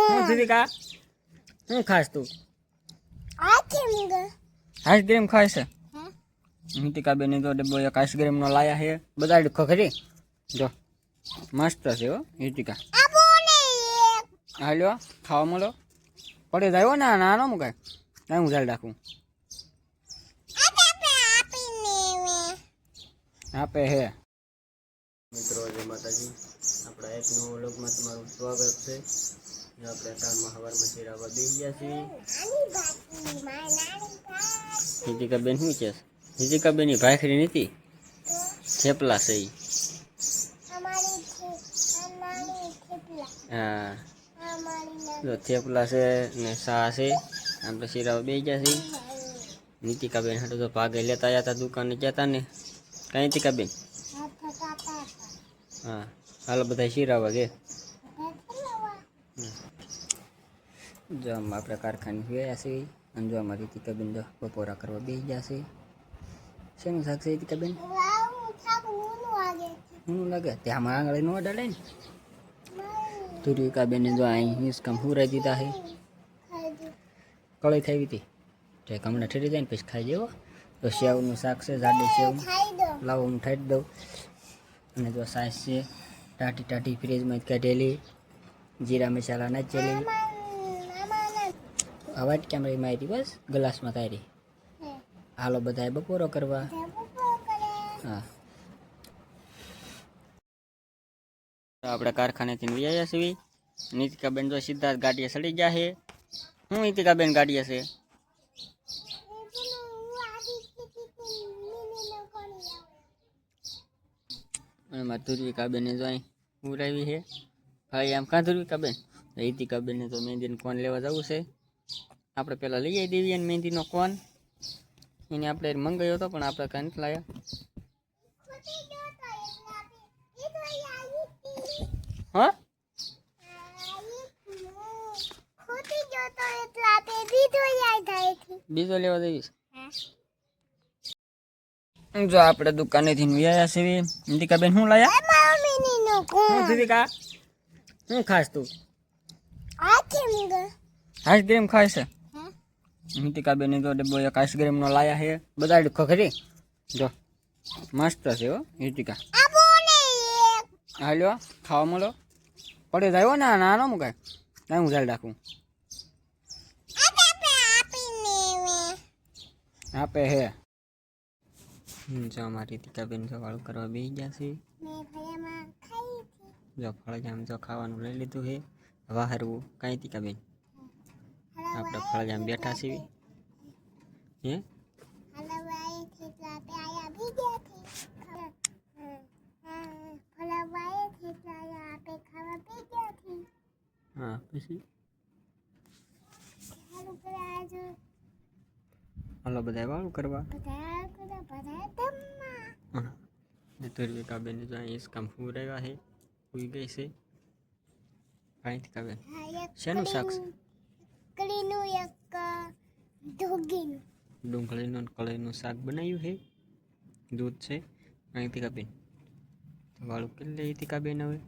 હું જીવિકા હું ખાસ તું આઈસ્ક્રીમ ખાય છે નીતિકા બેન તો ડબ્બો એક આઈસ્ક્રીમ નો લાયા છે બધા ડખો ખરી જો મસ્ત છે હો નીતિકા હાલ્યો ખાવા મળો પડે જાય ને નાનો મુકાય ના હું ચાલ રાખું આપે હે મિત્રો જય માતાજી આપણા એક નવો વ્લોગમાં તમારું સ્વાગત છે આપણે કારમાં હવારમાં શેરાવા બેસી ગયા છીએ હિતિકા બેન શું છે હિતિકા બેન ની ભાખરી નથી થેપલા છે હા જો થેપલા છે ને સા છે આપણે શેરાવા બેસી ગયા છીએ નીતિકા બેન હાટો તો ભાગે લેતા આવ્યા હતા દુકાને જતા ને કઈ નીતિકા બેન હા હાલો બધા શીરાવા કે જો આપણે કારખાને ગયા છીએ અને જો અમારી રીતિકાબેન જો બપોરા કરવા બેસી ગયા છે શેનું શાક છે રીતિકાબેન શું લાગે ત્યાં અમારા આંગળી નો ડલે ને તુરિકાબેને જો અહીં હિંચકામ હુરાઈ દીધા છે કળી થઈ હતી તો હમણાં ઠરી જાય ને પછી ખાઈ જેવો તો સેવનું શાક છે જાડી સેવ લાવો હું ઠાઈ દઉં અને જો સાસ છે ટાટી ટાટી ફ્રીજમાં કાઢેલી જીરા મસાલા નાખેલી અવાજ કેમ રહી મારી બસ ગ્લાસમાં તારી હાલો બધાએ બપોરો કરવા હા આપણે કારખાનેથી વ્યાયા છીએ નીતિકાબેન તો સીધા ગાડીએ સડી ગયા છે હું નીતિકાબેન ગાડીએ છે એમાં ધ્રુવિકાબેન જો અહીં ઉરાવી છે ભાઈ આમ કાં ધ્રુવિકાબેન રીતિકાબેન તો મહેંદીનો કોન લેવા જવું છે આપણે પેલા લઈ આવી દેવીએ ને મહેંદીનો કોન એને આપણે મંગાવ્યો હતો પણ આપણે કાંઈ નથી લાવ્યા હા બીજો લેવા જઈશ જો આપણે દુકાનેથી વ્યાયા છીએ નીતિકાબેન શું લાયા હું જીવિકા શું ખાસ તું આઈસ્ક્રીમ ખાય છે નીતિકાબેન તો ડબ્બો એક આઈસ્ક્રીમ નો લાયા છે બધા ડખો ખરી જો મસ્ત છે હો નીતિકા હાલ્યો ખાવા મળો પડે જાય ને નાનો મુકાય ના હું ચાલ રાખું આપે હે જો અમારી રીતિકાબેન જો વાળું કરવા બેસી ગયા છે જો ફળજામ જો ખાવાનું લઈ લીધું છે વાહરવું કઈ રીતિકાબેન આપણે ફળજામ બેઠા છીએ હે હા પછી હાલો બધા વાળું કરવા ધ્રુવિકાબેન જો અહીં કામ ફૂરાવ્યા છે ઉઈ ગઈ છે કાંઈ કાબેન શેનું શાક છે ડુંગળીનું કળીનું શાક બનાવ્યું છે દૂધ છે કાંઈ કાબેન વાળું કરી લે કાબેન હવે